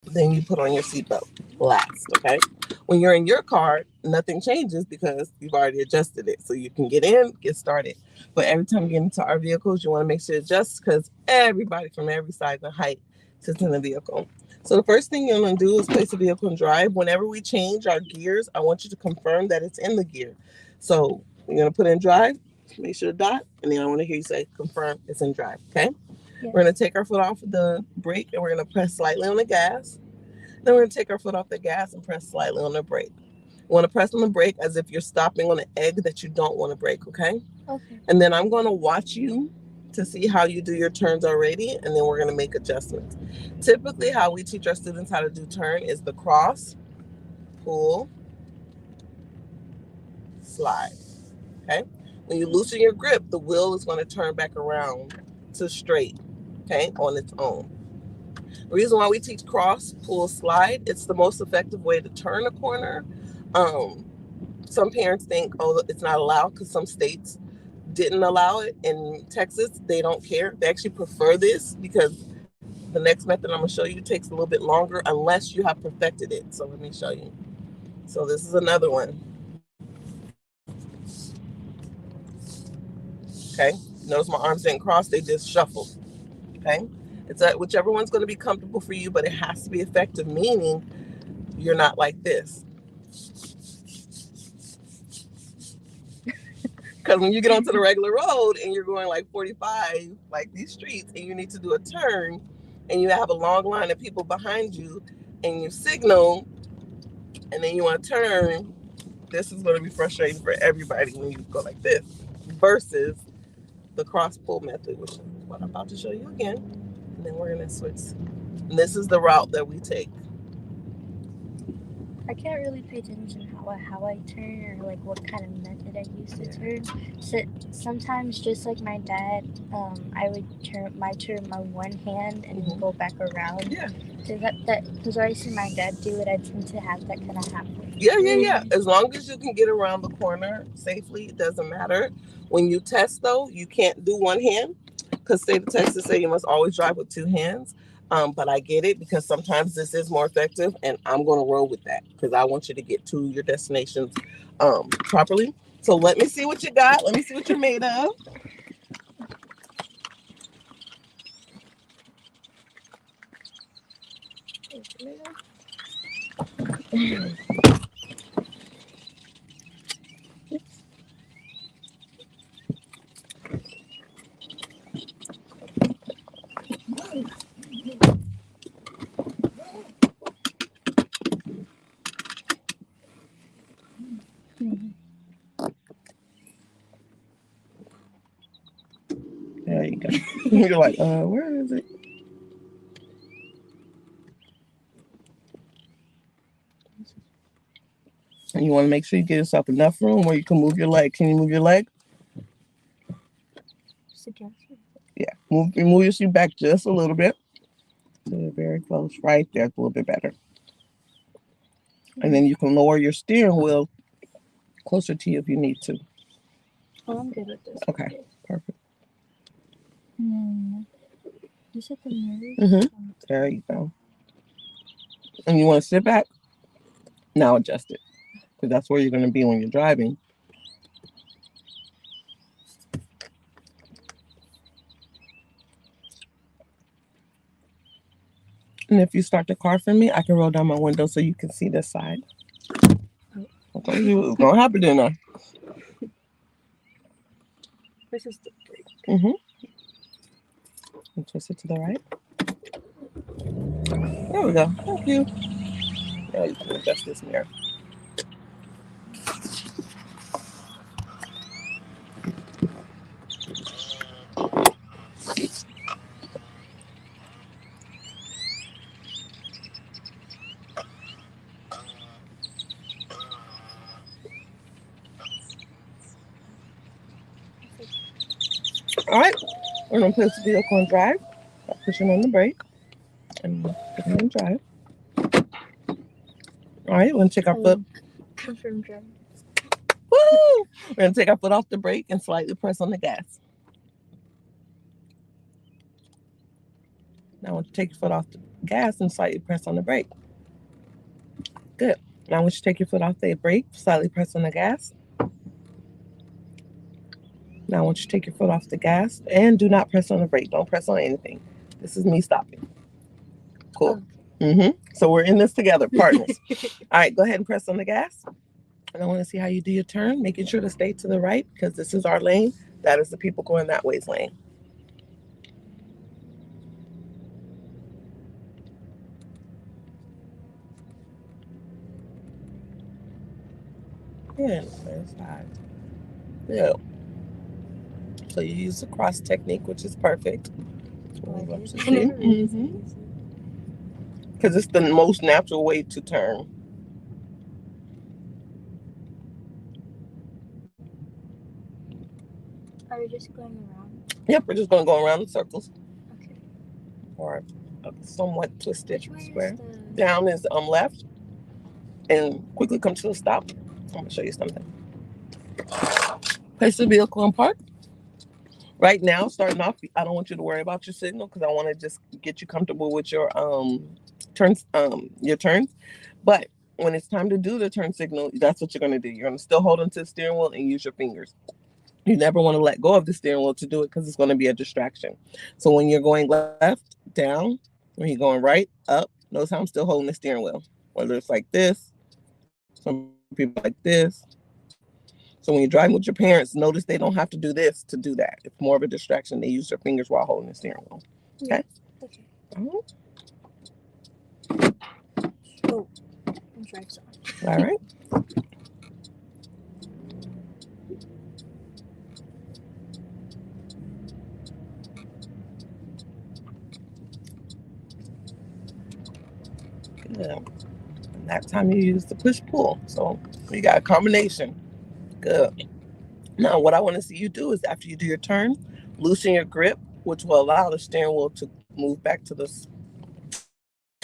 Then you put on your seatbelt last, okay? When you're in your car, nothing changes because you've already adjusted it. So you can get in, get started. But every time you get into our vehicles, you want to make sure it adjusts because everybody from every size and height sits in the vehicle. So the first thing you're going to do is place the vehicle in drive. Whenever we change our gears, I want you to confirm that it's in the gear. So you're going to put it in drive, make sure to dot, and then I want to hear you say confirm it's in drive, okay? Yeah. We're going to take our foot off the brake and we're going to press slightly on the gas. Then we're going to take our foot off the gas and press slightly on the brake. You want to press on the brake as if you're stopping on an egg that you don't want to brake, okay? Okay. And then I'm going to watch you to see how you do your turns already, and then we're going to make adjustments. Typically, how we teach our students how to do turn is the cross, pull, slide, okay? When you loosen your grip, the wheel is going to turn back around to straight, okay, on its own. The reason why we teach cross, pull, slide, it's the most effective way to turn a corner. Some parents think, oh, it's not allowed because some states didn't allow it. In Texas, they don't care. They actually prefer this because the next method I'm going to show you takes a little bit longer unless you have perfected it. So let me show you. So this is another one. Okay. Notice my arms didn't cross. They just shuffled. Okay. It's whichever one's going to be comfortable for you, but it has to be effective, meaning you're not like this. Because when you get onto the regular road and you're going like 45, like these streets, and you need to do a turn, and you have a long line of people behind you, and you signal, and then you want to turn, this is going to be frustrating for everybody when you go like this, versus the cross pull method, which is what I'm about to show you again. And then we're going to switch. And this is the route that we take. I can't really pay attention how I turn or like what kind of method I use to turn. So sometimes, just like my dad, I would turn my one hand and then go back around. Yeah. So because I see my dad do it, I tend to have that kind of happen. Yeah. As long as you can get around the corner safely, it doesn't matter. When you test though, you can't do one hand because state of Texas say you must always drive with two hands. But I get it because sometimes this is more effective, and I'm going to roll with that because I want you to get to your destinations properly. So let me see what you got. Let me see what you're made of. There you go. You're like, where is it? And you want to make sure you get yourself enough room where you can move your leg. Can you move your leg? Yeah. Move your seat back just a little bit. So you're very close. Right there. It's a little bit better. And then you can lower your steering wheel closer to you if you need to. Oh, I'm good with this. Okay. Perfect. You said the mirrors? There you go. And you want to sit back? Now adjust it. Because that's where you're going to be when you're driving. And if you start the car for me, I can roll down my window so you can see this side. I told you what's going to happen then. This is the brake. And twist it to the right. There we go. Thank you. Now you can adjust this mirror. All right, we're going to place the vehicle in drive. I'm pushing on the brake and putting it in drive. All right, we're going to take our foot. Confirm drive. Woo! We're going to take our foot off the brake and slightly press on the gas. Now I want you to take your foot off the gas and slightly press on the brake. Good. Now I want you to take your foot off the brake, slightly press on the gas. Now I want you to take your foot off the gas and do not press on the brake. Don't press on anything. This is me stopping. Cool. So we're in this together, partners. All right, go ahead and press on the gas. And I want to see how you do your turn, making sure to stay to the right because this is our lane. That is the people going that way's lane. And first side. Yeah. So you use the cross technique, which is perfect. Because it's the most natural way to turn. Are we just going around? Yep, we're just going to go around in circles. Okay. Or a somewhat twisted square. The... Down is left. And quickly come to a stop. I'm going to show you something. Place the vehicle in park. Right now, starting off, I don't want you to worry about your signal because I want to just get you comfortable with your turns. But when it's time to do the turn signal, that's what you're going to do. You're going to still hold onto the steering wheel and use your fingers. You never want to let go of the steering wheel to do it because it's going to be a distraction. So when you're going left, down, when you're going right, up, notice how I'm still holding the steering wheel. Whether it's like this, some people like this. So when you're driving with your parents, notice they don't have to do this to do that. It's more of a distraction. They use their fingers while holding the steering wheel. Okay? Okay. Oh, I'm trying to. All right. Good. And that time you use the push-pull. So you got a combination. Good. Now, what I want to see you do is after you do your turn, loosen your grip, which will allow the steering wheel to move back to the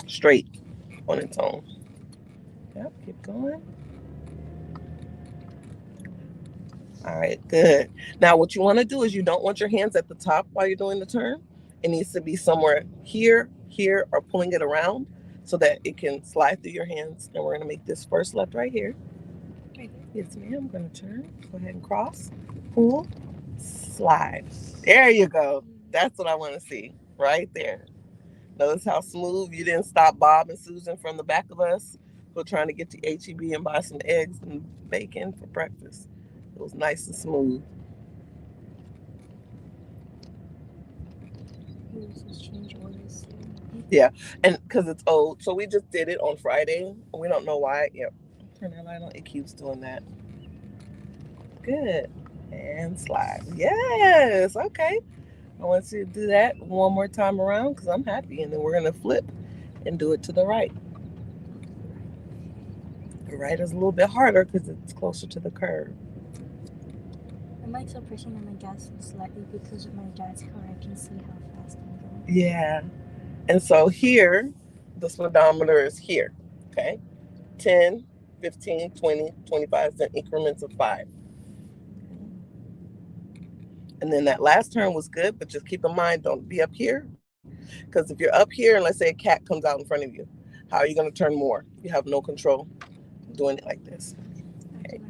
straight on its own. Yep, keep going. All right, good. Now, what you want to do is you don't want your hands at the top while you're doing the turn. It needs to be somewhere here, here, or pulling it around so that it can slide through your hands. And we're going to make this first left right here. Yes, ma'am. I'm going to turn. Go ahead and cross, pull, slide. There you go. That's what I want to see right there. Notice how smooth you didn't stop Bob and Susan from the back of us who are trying to get to H-E-B and buy some eggs and bacon for breakfast. It was nice and smooth. Yeah, and because it's old. So we just did it on Friday. We don't know why. Yep. Turn that light on. It keeps doing that. Good. And slide. Yes. Okay. I want you to do that one more time around because I'm happy. And then we're going to flip and do it to the right. The right is a little bit harder because it's closer to the curb. I'm like still pushing on the gas slightly because with my dad's car I can see how fast I'm going. Yeah. And so here, the speedometer is here. Okay. 10, 15, 20, 25 cent increments of 5. And then that last turn was good, but just keep in mind, don't be up here. Because if you're up here and let's say a cat comes out in front of you, how are you going to turn more? You have no control doing it like this. Okay.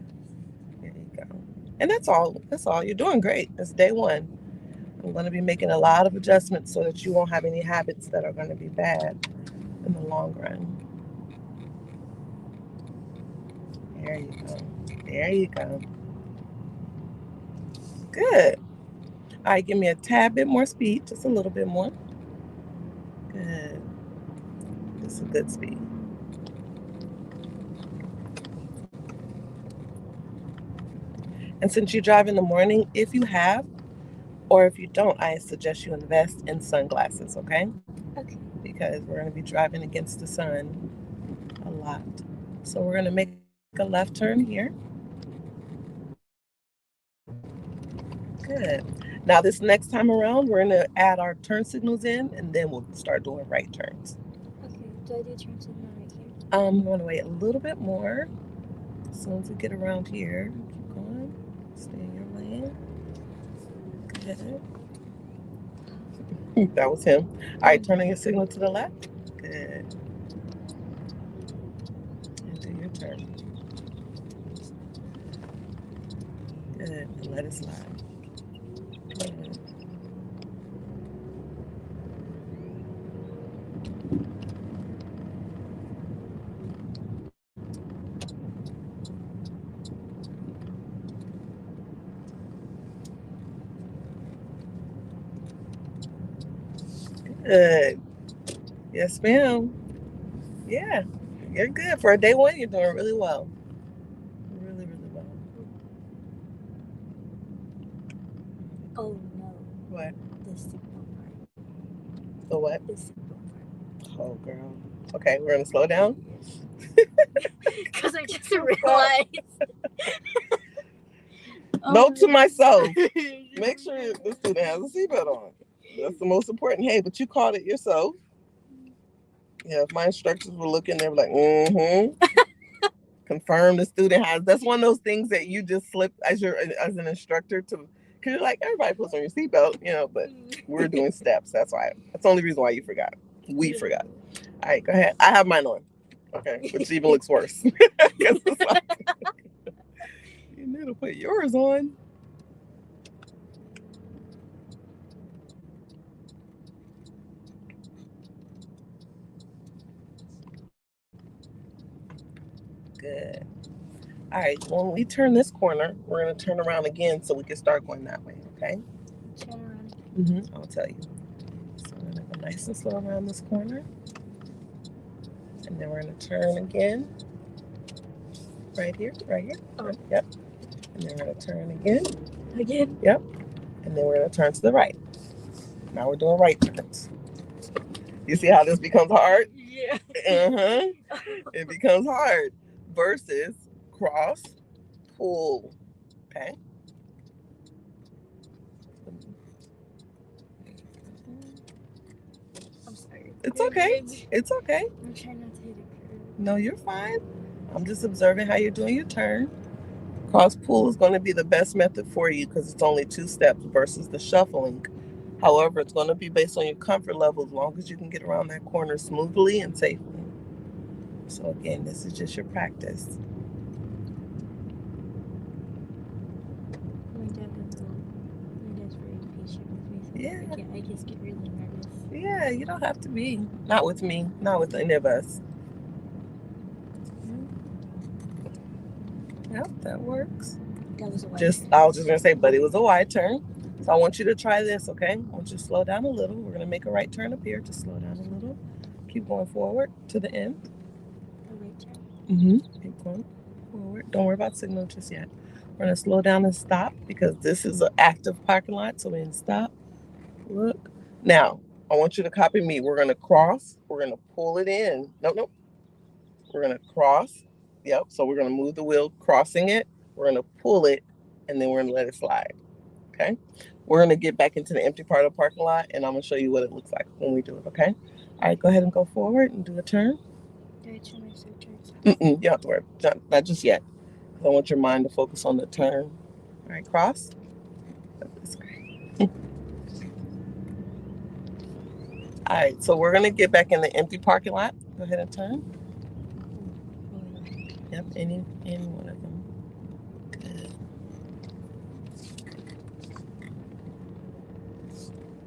There you go. And that's all. That's all. You're doing great. It's day one. I'm going to be making a lot of adjustments so that you won't have any habits that are going to be bad in the long run. There you go. There you go. Good. All right, give me a tad bit more speed, just a little bit more. Good. Just a good speed. And since you drive in the morning, if you have, or if you don't, I suggest you invest in sunglasses, okay? Okay. Because we're going to be driving against the sun a lot. So we're going to make a left turn here. Good. Now this next time around, we're going to add our turn signals in, and then we'll start doing right turns. Okay. Do I do turn signal right here? I'm going to wait a little bit more. As soon as we get around here, keep going. Stay in your lane. Good. That was him. All right, turning your signal to the left. Good. And do your turn. Good. And let it slide. Good. Good. Yes, ma'am. Yeah. You're good. For a day one, you're doing really well. Really, really well. Oh no. What? The signal part. The what? The signal part. Oh, girl. Okay, we're going to slow down. Because I just realized. Note to myself. Make sure the student has a seatbelt on. That's the most important. Hey, but you called it yourself. Yeah, if my instructors were looking, they were like, confirm the student has. That's one of those things that you just slip as an instructor to, because you're like, everybody puts on your seatbelt, but we're doing steps. That's why. That's the only reason why you forgot. We forgot. All right, go ahead. I have mine on. Okay, which even looks worse. It's like, you need to put yours on. Good. All right, when we turn this corner, we're going to turn around again so we can start going that way, okay? Turn around. I'll tell you. So we're going to go nice and slow around this corner. And then we're going to turn again. Right here. Oh. Yep. And then we're going to turn again. Again? Yep. And then we're going to turn to the right. Now we're doing right turns. You see how this becomes hard? Yeah. It becomes hard versus cross, pull. Okay? I'm sorry. It's okay. It's okay. I'm trying not to hit a curve. No, you're fine. I'm just observing how you're doing your turn. Cross pull is going to be the best method for you because it's only 2 steps versus the shuffling. However, it's going to be based on your comfort level as long as you can get around that corner smoothly and safely. So again, this is just your practice. My dad's very patient with me. So Yeah. I just get really nervous. Yeah, you don't have to be. Not with me. Not with any of us. Yep, that works. That was a wide turn. I was just going to say, but it was a wide turn. So I want you to try this, okay? I want you to slow down a little. We're going to make a right turn up here. Just slow down a little. Keep going forward to the end. A right turn? Keep going forward. Don't worry about signal just yet. We're going to slow down and stop because this is an active parking lot. So we're going to stop. Look. Now, I want you to copy me. We're going to cross. We're going to pull it in. Nope. We're going to cross. Yep. So we're going to move the wheel, crossing it. We're going to pull it, and then we're going to let it slide. Okay? We're going to get back into the empty part of the parking lot, and I'm going to show you what it looks like when we do it, okay? All right, go ahead and go forward and do a turn. Do I turn my side turns? You don't have to worry. Not just yet. I want your mind to focus on the turn. All right, cross. That's great. All right, so we're going to get back in the empty parking lot. Go ahead and turn. Yep, any one of them. Good.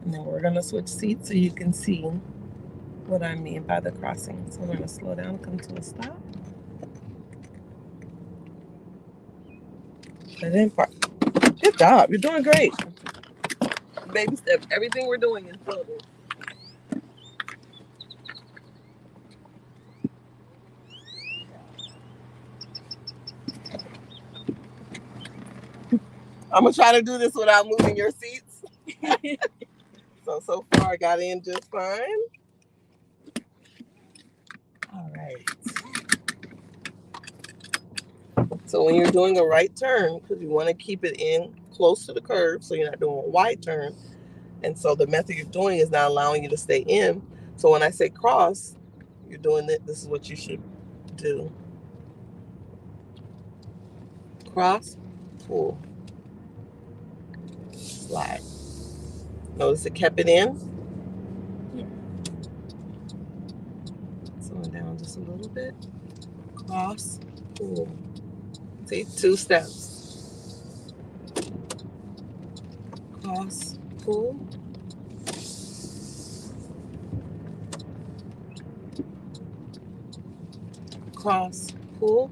And then we're going to switch seats so you can see what I mean by the crossing. So we're going to slow down, come to a stop. And then park. Good job. You're doing great. Baby steps. Everything we're doing is building. I'm going to try to do this without moving your seats. So far I got in just fine. All right. So when you're doing a right turn, because you want to keep it in close to the curb so you're not doing a wide turn. And so the method you're doing is not allowing you to stay in. So when I say cross, you're doing it. This is what you should do. Cross, pull, slide. Notice it kept it in. a little bit. Cross, pull. See, 2 steps. Cross, pull. Cross, pull.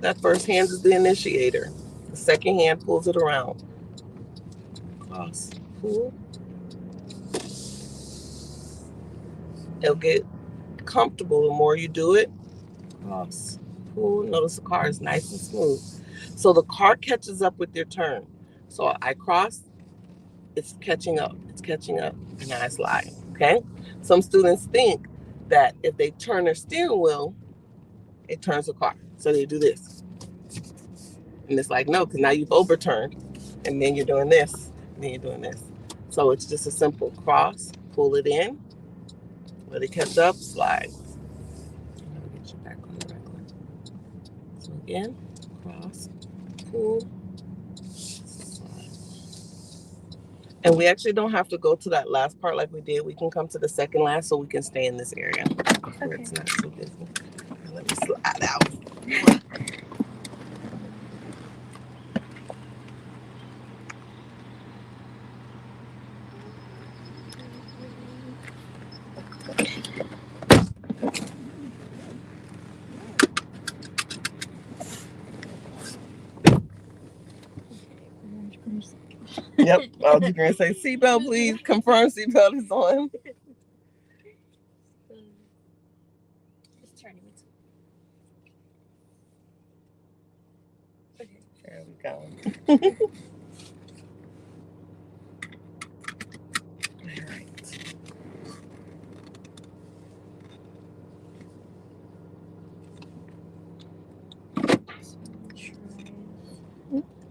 That first hand is the initiator. The second hand pulls it around. Cross, pull. It'll get comfortable the more you do it. Cross, pull. Notice the car is nice and smooth. So the car catches up with your turn. So I cross, it's catching up. It's catching up, and I slide. Okay? Some students think that if they turn their steering wheel, it turns the car. So they do this. And it's like, no, because now you've overturned. And then you're doing this. And then you're doing this. So it's just a simple cross, pull it in, let it catch up, slide. And I'll get you back on the regular. So again, cross, pull, slide. And we actually don't have to go to that last part like we did. We can come to the second last so we can stay in this area where it's not so busy. Now let me slide out. Yep, I was just going to say seatbelt, please. Confirm seatbelt is on. Just turning it. Okay, there we go. All right.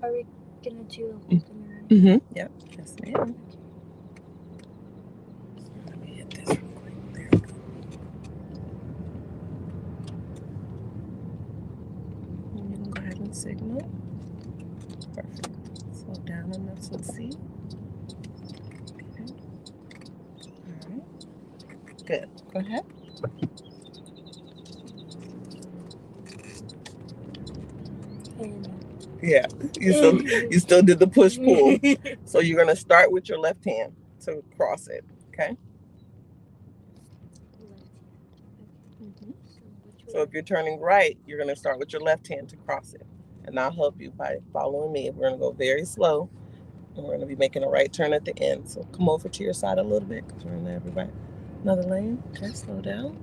Are we gonna do a whole thing around? Mm-hmm. Yep. Yes, ma'am. Let me hit this real quick. There we go. And you can go ahead and signal. Perfect. Slow down enough so see. Okay. All right. Good. Go ahead. Yeah, you still did the push pull. So you're gonna start with your left hand to cross it. Okay. So if you're turning right, you're gonna start with your left hand to cross it, and I'll help you by following me. We're gonna go very slow, and we're gonna be making a right turn at the end. So come over to your side a little bit because we're in another lane. Okay, slow down.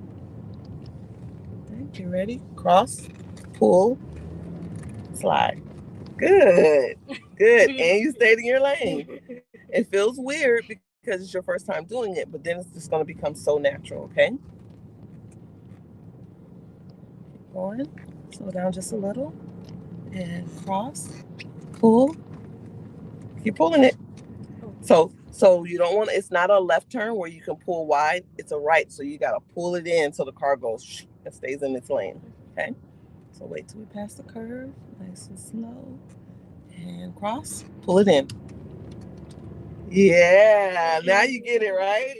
Okay, you ready? Cross, pull, slide. Good, good. And you stayed in your lane. It feels weird because it's your first time doing it, but then it's just going to become so natural, okay? Keep going. Slow down just a little. And cross, pull. Keep pulling it. So you don't want it's not a left turn where you can pull wide. It's a right, so you got to pull it in so the car goes and stays in its lane, okay? So wait till we pass the curve, nice and slow. And cross, pull it in. Yeah, now you get it, right?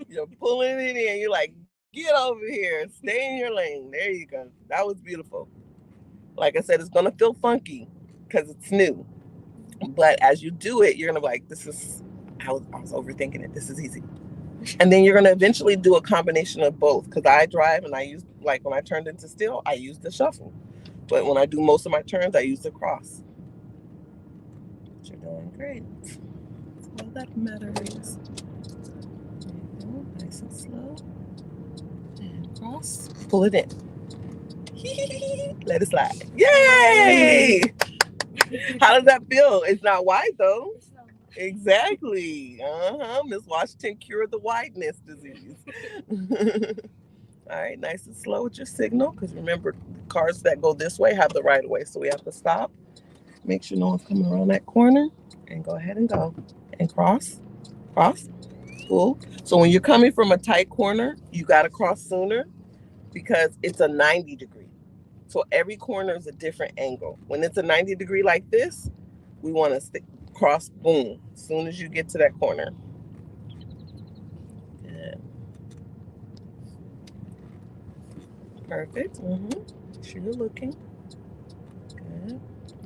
You're pulling it in. You're like, get over here. Stay in your lane. There you go. That was beautiful. Like I said, it's going to feel funky because it's new. But as you do it, you're going to be like, I was overthinking it. This is easy. And then you're going to eventually do a combination of both because I drive and I use, like when I turned into Steele, I use the shuffle. But when I do most of my turns, I use the cross. But you're doing great. All that matters. There you go, nice and slow. And cross, pull it in. Let it slide. Yay! How does that feel? It's not wide though. It's not wide. Exactly. Miss Washington cured the wideness disease. All right, nice and slow with your signal because remember, cars that go this way have the right of way, so we have to stop. Make sure no one's coming around that corner, and go ahead and go. And cross, pull. So when you're coming from a tight corner, you got to cross sooner because it's a 90 degree. So every corner is a different angle. When it's a 90 degree like this, we want to cross, boom, as soon as you get to that corner. Good. Perfect. Make sure you're looking. Good.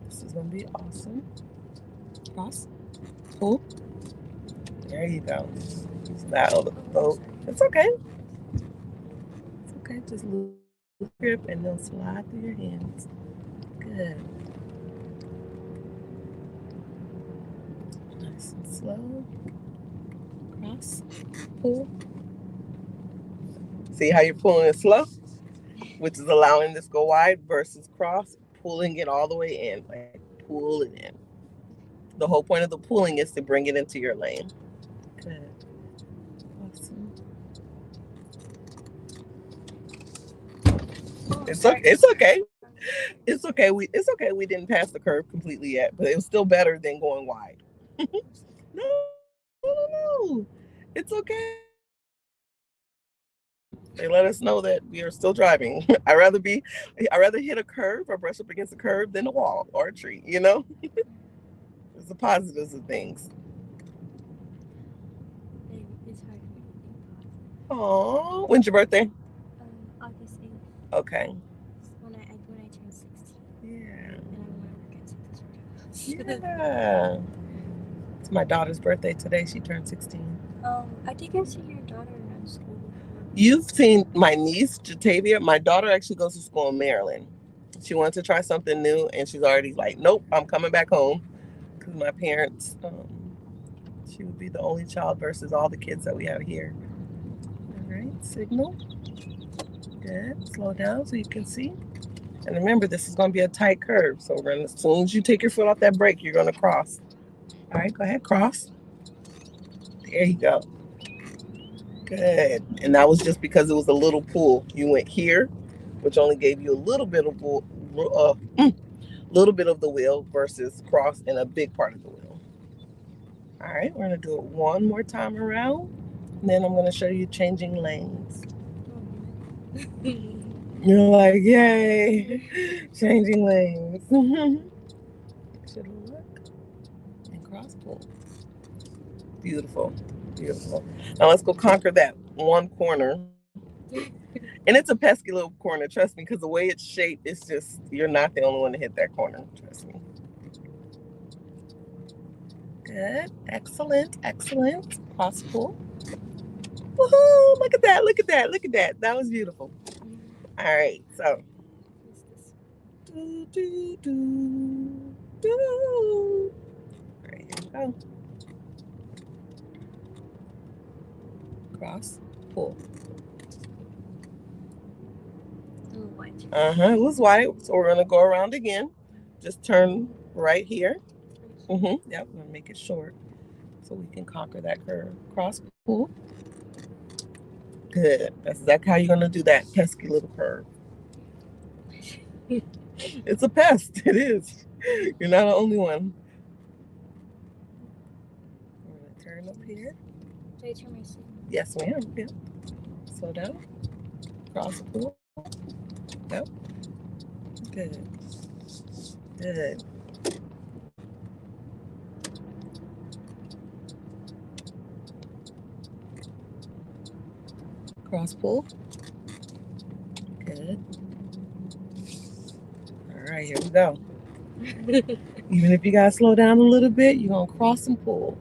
This is going to be awesome. Cross. Pull. There you go. That'll go. It's okay. It's okay. Just lose grip and they'll slide through your hands. Good. Nice and slow. Cross. Pull. See how you're pulling it slow? Which is allowing this to go wide versus cross, pulling it all the way in. Like pull it in. The whole point of the pulling is to bring it into your lane. Good. Awesome. It's okay. It's okay. It's okay. It's okay. We didn't pass the curve completely yet, but it was still better than going wide. No. It's okay. They let us know that we are still driving. I'd rather hit a curve or brush up against a curve than a wall or a tree, you know? It's the positives of things. It's hard for me to think positive. Oh, when's your birthday? August 8th. Okay. When I turn 16. Yeah. And I want to get to this. Yeah. It's my daughter's birthday today. She turned 16. I think I've seen your daughter around school before. You've seen my niece, Jatavia. My daughter actually goes to school in Maryland. She wanted to try something new, and she's already like, nope, I'm coming back home. Because my parents, she would be the only child versus all the kids that we have here. All right, signal. Good. Slow down so you can see. And remember, this is going to be a tight curve. So as soon as you take your foot off that brake, you're going to cross. All right, go ahead, cross. There you go. Good. And that was just because it was a little pull. You went here, which only gave you a little bit of the wheel versus cross and a big part of the wheel. All right, we're going to do it one more time around. And then I'm going to show you changing lanes. You're like, yay, changing lanes. Should look and cross pull. Beautiful, beautiful. Now let's go conquer that one corner. And it's a pesky little corner, trust me, because the way it's shaped, it's just, you're not the only one to hit that corner, trust me. Good, excellent, excellent. Cross pull. Woohoo, look at that, look at that, look at that. That was beautiful. All right, so. Do, do, do, do. All right, here we go. Cross, pull. It was white. So we're gonna go around again. Just turn right here. Yep, I'm gonna make it short so we can conquer that curve. Cross, pull. Good. That's exactly how you're gonna do that pesky little curve. It's a pest. It is. You're not the only one. I'm gonna turn up here. Do I turn my seat? Yes, ma'am. Yeah. Slow down. Cross, pull. Yep. Good. Good. Cross pull. Good. All right, here we go. Even if you gotta slow down a little bit, you're gonna cross and pull.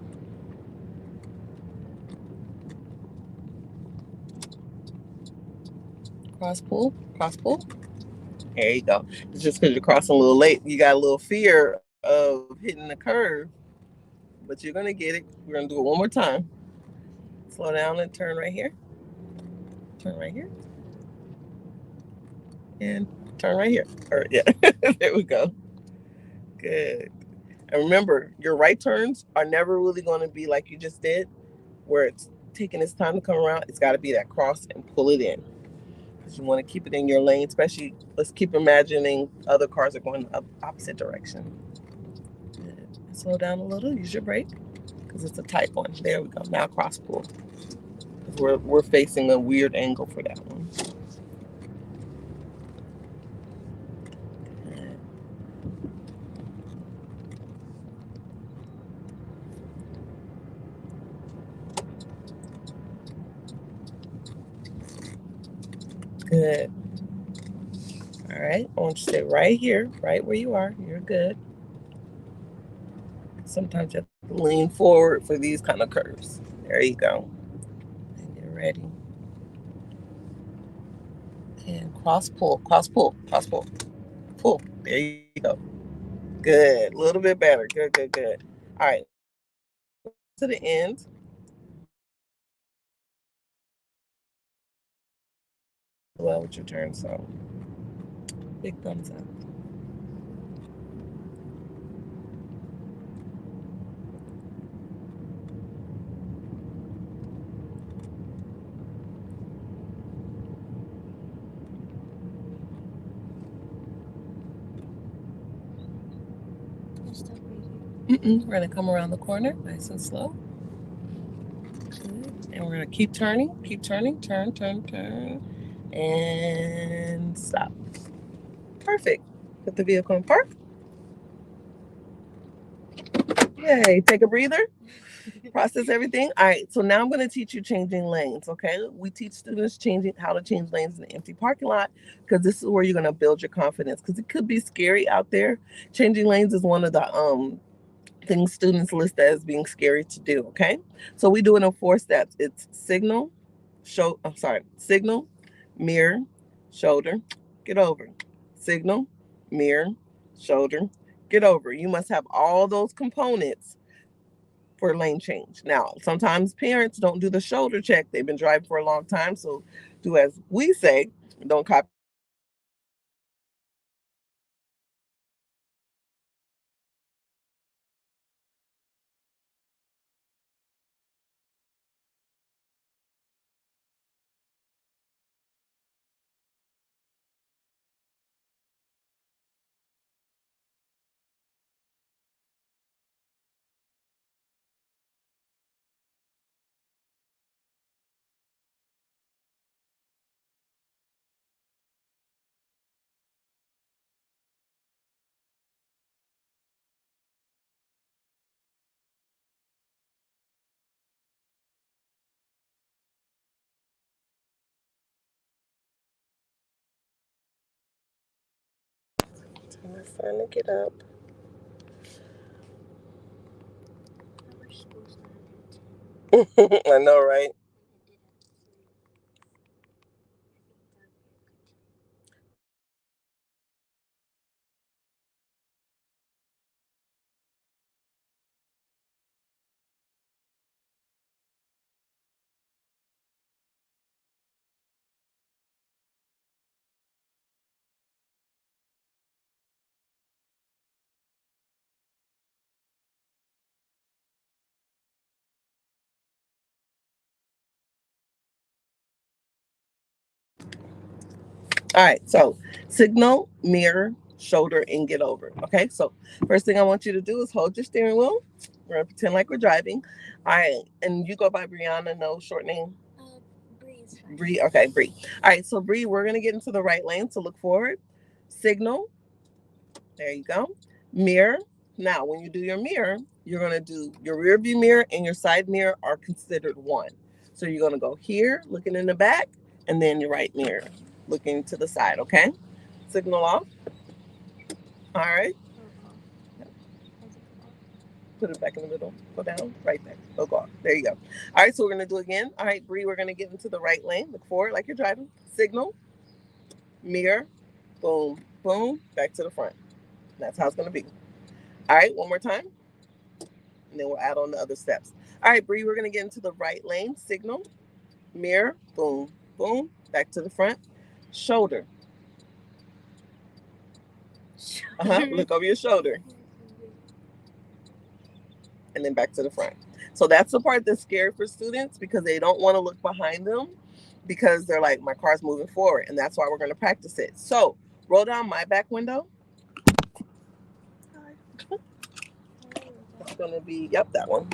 Cross pull, cross pull. There you go. It's just because you're crossing a little late. You got a little fear of hitting the curve, but you're gonna get it. We're gonna do it one more time. Slow down and turn right here. Turn right here. And turn right here. Yeah, there we go. Good. And remember, your right turns are never really going to be like you just did, where it's taking its time to come around. It's got to be that cross and pull it in. Because you want to keep it in your lane, especially, let's keep imagining other cars are going the opposite direction. Good. Slow down a little, use your brake, because it's a tight one. There we go. Now cross pull. We're facing a weird angle for that one. Good. All right, I want you to stay right here, right where you are. You're good. Sometimes you have to lean forward for these kind of curves. There you go. And get ready. And cross pull, cross pull, cross pull. Pull. There you go. Good. A little bit better. Good, good, good. All right. To the end. Well, with your turn, so big thumbs up. We're gonna come around the corner, nice and slow. Good. And we're gonna keep turning, turn, turn, turn, and stop. Perfect. Put the vehicle in park. Yay, take a breather. Process everything. All right, so now I'm going to teach you changing lanes, okay? We teach students changing how to change lanes in an empty parking lot because this is where you're going to build your confidence because it could be scary out there. Changing lanes is one of the things students list as being scary to do, okay? So we do it in 4 steps. It's signal, signal, mirror, shoulder, get over. Signal, mirror, shoulder, get over. You must have all those components for lane change. Now, sometimes parents don't do the shoulder check. They've been driving for a long time, so do as we say. Don't copy what we say. But you have to do it in order to get your confidence up. So you have to do it I'm trying to get up. I know, right? All right, so signal, mirror, shoulder, and get over. Okay, so first thing I want you to do is hold your steering wheel. We're gonna pretend like we're driving. All right, and you go by Brianna, no short name. Bree is fine. Bree, okay, Bree. All right, so Bree, we're gonna get into the right lane, so look forward. Signal, there you go. Mirror. Now, when you do your mirror, you're gonna do your rear view mirror and your side mirror are considered one. So you're gonna go here, looking in the back, and then your right mirror, looking to the side. Okay. Signal off. All right. Put it back in the middle. Go down. Right there. Go off. There you go. All right. So we're gonna do it again. All right, Bree. We're gonna get into the right lane. Look forward like you're driving. Signal. Mirror. Boom. Boom. Back to the front. That's how it's gonna be. All right. One more time. And then we'll add on the other steps. All right, Bree, we're gonna get into the right lane. Signal, mirror, boom, boom, back to the front. Shoulder. Look over your shoulder. And then back to the front. So that's the part that's scary for students because they don't want to look behind them because they're like, my car's moving forward. And that's why we're gonna practice it. So roll down my back window. It's gonna be, yep, that one.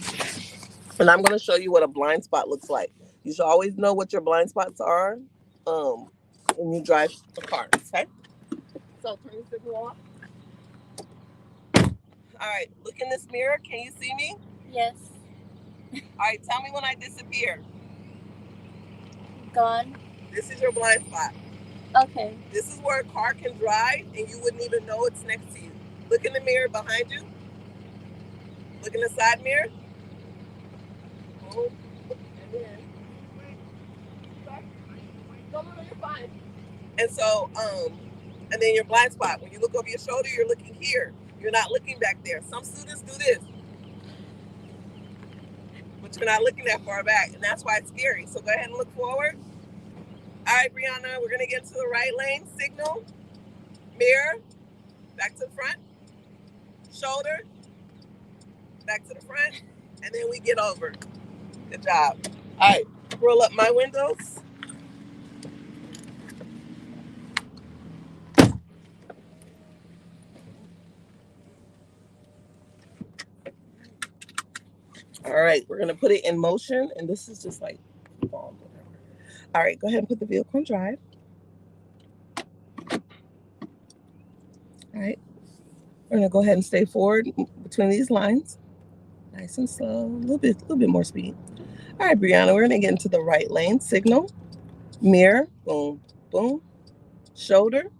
And I'm going to show you what a blind spot looks like. You should always know what your blind spots are when you drive a car. Okay? So turn your signal off. All right, look in this mirror. Can you see me? Yes. All right, tell me when I disappear. Gone. This is your blind spot. Okay. This is where a car can drive and you wouldn't even know it's next to you. Look in the mirror behind you. Look in the side mirror. Boom. And then, no, you're fine. And so, and then your blind spot. When you look over your shoulder, you're looking here. You're not looking back there. Some students do this, but you're not looking that far back, and that's why it's scary. So go ahead and look forward. All right, Brianna, we're gonna get to the right lane. Signal, mirror, back to the front, shoulder, back to the front, and then we get over. Good job. All right, roll up my windows. All right, we're gonna put it in motion, and this is just like whatever. All right, go ahead and put the vehicle in drive. All right, we're gonna go ahead and stay forward between these lines, nice and slow, a little bit more speed. All right, Brianna, we're gonna get into the right lane. Signal, mirror, boom, boom, shoulder,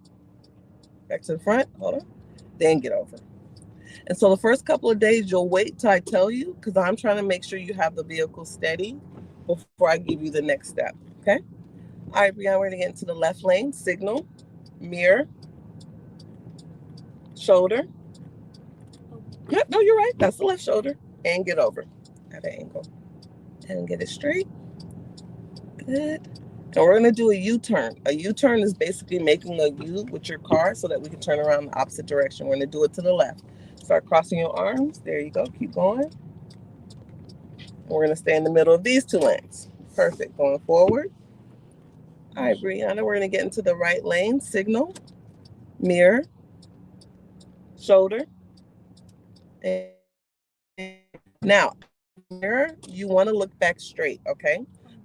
back to the front, hold on, then get over. And so the first couple of days, you'll wait till I tell you, because I'm trying to make sure you have the vehicle steady before I give you the next step, okay? All right, Brianna, we're gonna get into the left lane. Signal, mirror, shoulder. Yep, no, you're right. That's the left shoulder. And get over at an angle. And get it straight. Good. And we're going to do a U-turn. A U-turn is basically making a U with your car so that we can turn around in the opposite direction. We're going to do it to the left. Start crossing your arms. There you go. Keep going. And we're going to stay in the middle of these two lanes. Perfect. Going forward. All right, Brianna, we're going to get into the right lane. Signal, mirror, shoulder. And now, mirror, you want to look back straight, okay?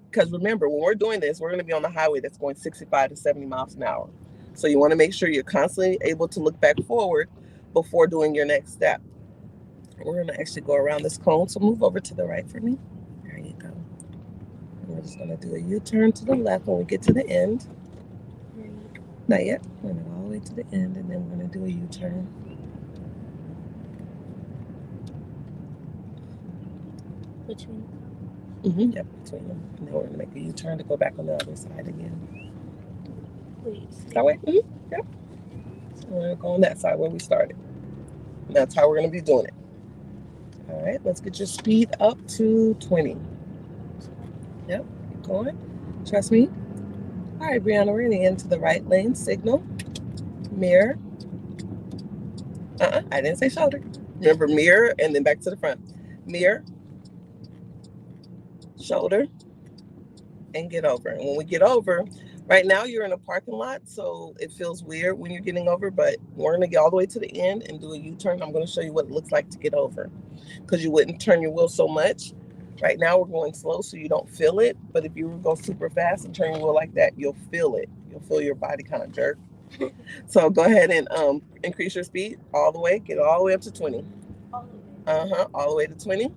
Because remember, when we're doing this, we're going to be on the highway that's going 65 to 70 miles an hour. So you want to make sure you're constantly able to look back forward before doing your next step. We're going to actually go around this cone, so move over to the right for me. There you go. And we're just going to do a U-turn to the left when we get to the end. Not yet. We're going to go all the way to the end, and then we're going to do a U-turn. Between? Yep, between them. And then we're going to make a U-turn to go back on the other side again. Please. That way? Yep. So we're going to go on that side where we started. And that's how we're going to be doing it. All right, let's get your speed up to 20. Yep, keep going. Trust me. All right, Brianna, we're going to get into the right lane. Signal, mirror. I didn't say shoulder. Remember, mirror and then back to the front. Mirror, shoulder, and get over. And when we get over, right now you're in a parking lot, so it feels weird when you're getting over, but we're going to get all the way to the end and do a U-turn. I'm going to show you what it looks like to get over, because you wouldn't turn your wheel so much. Right now we're going slow so you don't feel it, but if you go super fast and turn your wheel like that, you'll feel it. You'll feel your body kind of jerk. So go ahead and increase your speed all the way. Get all the way up to 20. All the way. All the way to 20.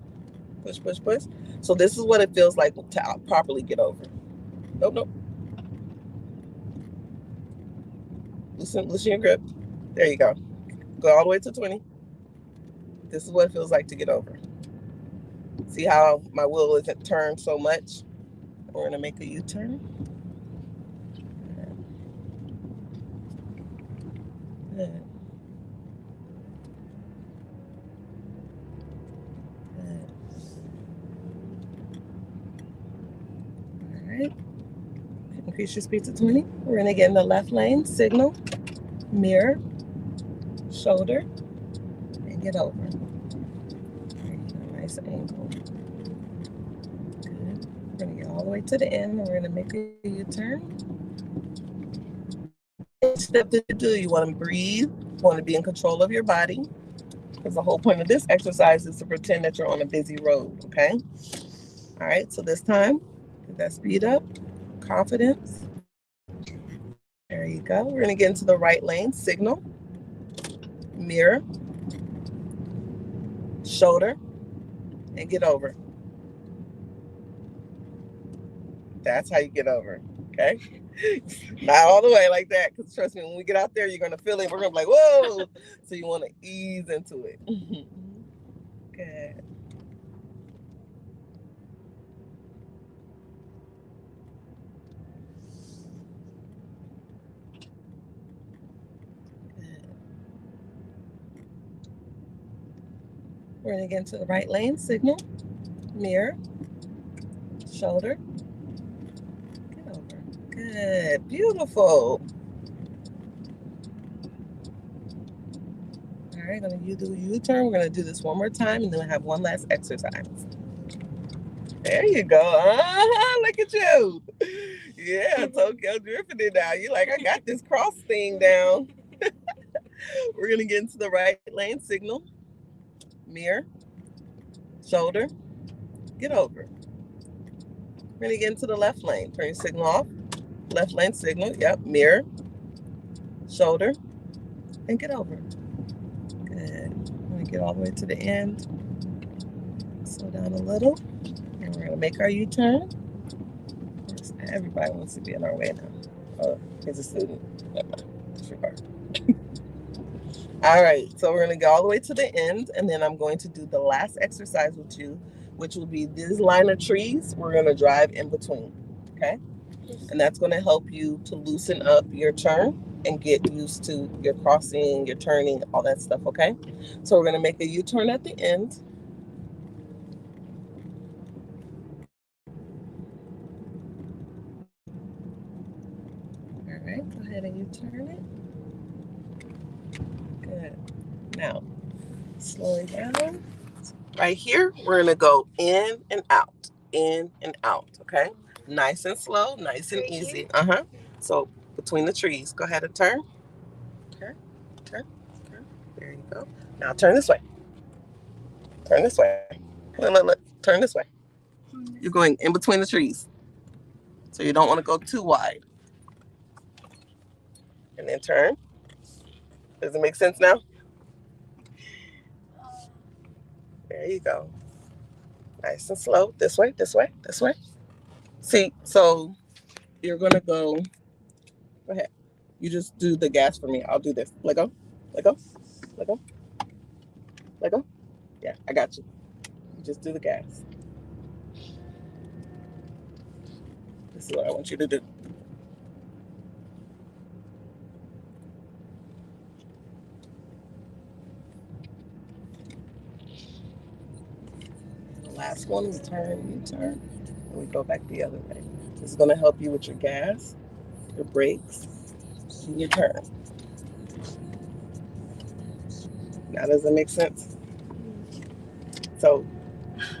Push, push, push. So this is what it feels like to properly get over. Nope. Loosen your grip. There you go. Go all the way to 20. This is what it feels like to get over. See how my wheel isn't turned so much? We're going to make a U-turn. Good. All right. Increase your speed to 20. We're going to get in the left lane. Signal, mirror, shoulder, and get over. Nice angle. Good. We're going to get all the way to the end, and we're going to make a U-turn. Step to do, you want to breathe. You want to be in control of your body, because the whole point of this exercise is to pretend that you're on a busy road, okay? All right, so this time, get that speed up, confidence. There you go. We're going to get into the right lane. Signal, mirror, shoulder, and get over. That's how you get over, okay? Not all the way like that, because trust me, when we get out there, you're going to feel it. We're going to be like, whoa. So you want to ease into it. Good. We're going to get into the right lane signal, mirror, shoulder, get over. Good, beautiful. All right, going to do a U-turn. We're going to do this one more time, and then we'll have one last exercise. There you go. Look at you. Yeah, Tokyo drifting it now. You're like, I got this cross thing down. We're going to get into the right lane signal, mirror, shoulder, get over. We're going to get into the left lane. Turn your signal off. Left lane signal. Yep. Mirror, shoulder, and get over. Good. I'm going to get all the way to the end. Slow down a little. And we're going to make our U-turn. Everybody wants to be in our way now. Oh, he's a student. Disregard. All right. So we're going to go all the way to the end. And then I'm going to do the last exercise with you, which will be this line of trees. We're going to drive in between. Okay? And that's going to help you to loosen up your turn and get used to your crossing, your turning, all that stuff, okay? So we're going to make a U-turn at the end. All right, go ahead and U-turn it. Good. Now, slow it down. Right here, we're going to go in and out, okay? Nice and slow, nice and easy. Uh-huh. So between the trees, go ahead and turn. Turn, turn, turn. There you go. Now turn this way. Turn this way. Look. Turn this way. You're going in between the trees. So you don't want to go too wide. And then turn. Does it make sense now? There you go. Nice and slow. This way, this way, this way. See, so you're going to go ahead. You just do the gas for me. I'll do this. Let go. Let go. Let go. Let go. Yeah, I got you. You just do the gas. This is what I want you to do. The last one is turn, you turn, and we go back the other way. This is going to help you with your gas, your brakes, and your turn. Now, does that make sense? So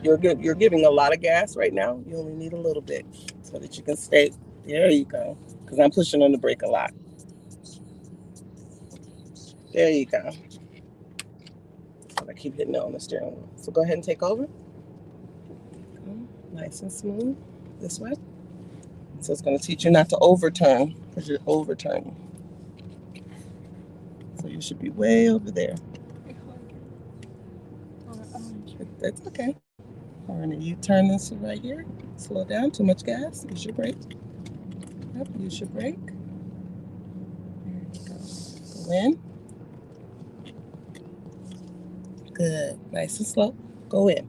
you're giving a lot of gas right now. You only need a little bit so that you can stay. There you go. Because I'm pushing on the brake a lot. There you go. I keep hitting it on the steering wheel. So go ahead and take over. Nice and smooth. This way. So it's going to teach you not to overturn because you're overturning. So you should be way over there. That's okay. All right, you turn this right here. Slow down. Too much gas. Use your brake. Yep, use your brake. There you go. Go in. Good. Nice and slow. Go in.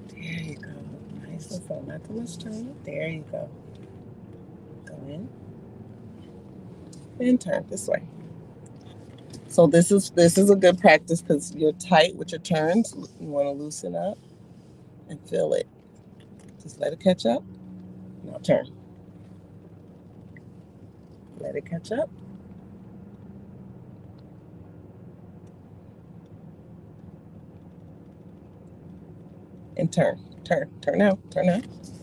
There you go. Nice and slow. Not too much turn. There you go. Go in. And turn this way. So this is a good practice because you're tight with your turns. You want to loosen up and feel it. Just let it catch up. Now turn. Let it catch up. And turn. Turn now.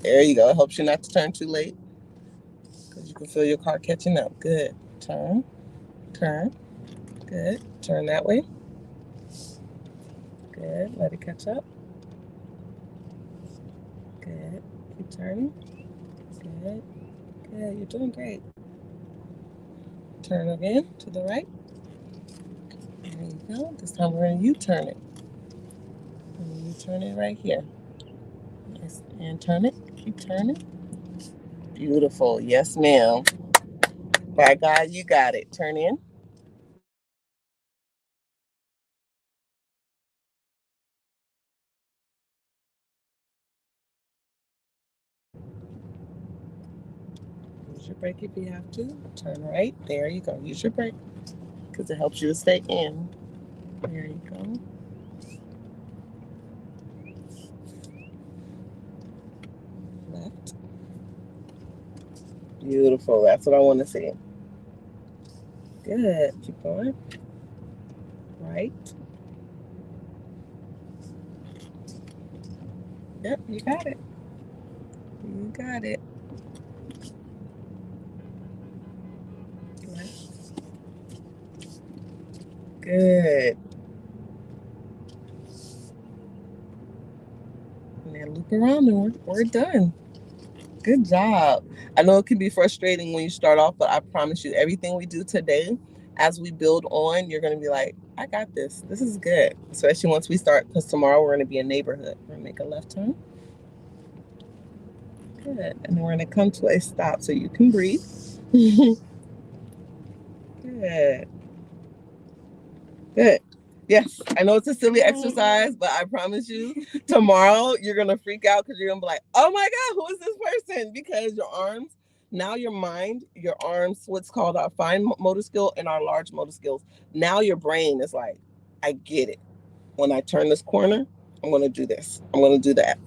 There you go. It helps you not to turn too late because you can feel your car catching up. Good. Turn. Good. Turn that way. Good. Let it catch up. Good. Keep turning. Good. You're doing great. Turn again to the right. There you go. This time we're going to U-turn it. And U-turn it right here. Yes. And turn it. Keep turning. Beautiful. Yes, ma'am. By God, you got it. Turn in. Use your brake if you have to. Turn right. There you go. Use your brake because it helps you to stay in. There you go. Left. Beautiful. That's what I want to see. Good. Keep going. Right. Yep, you got it. You got it. Left. Good. And then loop around and we're done. Good job. I know it can be frustrating when you start off, but I promise you, everything we do today, as we build on, you're going to be like, I got this. This is good. Especially once we start, because tomorrow we're going to be a neighborhood. We're going to make a left turn. Good. And then we're going to come to a stop so you can breathe. Good. Good. Yes, I know it's a silly exercise, but I promise you, tomorrow you're gonna freak out because you're gonna be like, "Oh my God, who is this person?" Because your arms, now your mind, your arms, what's called our fine motor skill and our large motor skills. Now your brain is like, "I get it. When I turn this corner, I'm going to do this. I'm going to do that."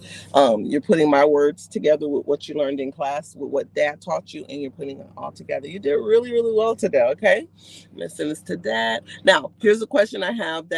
You're putting my words together with what you learned in class, with what Dad taught you, and you're putting it all together. You did really, really well today, okay? I'm going to send this to Dad. Now, here's a question I have that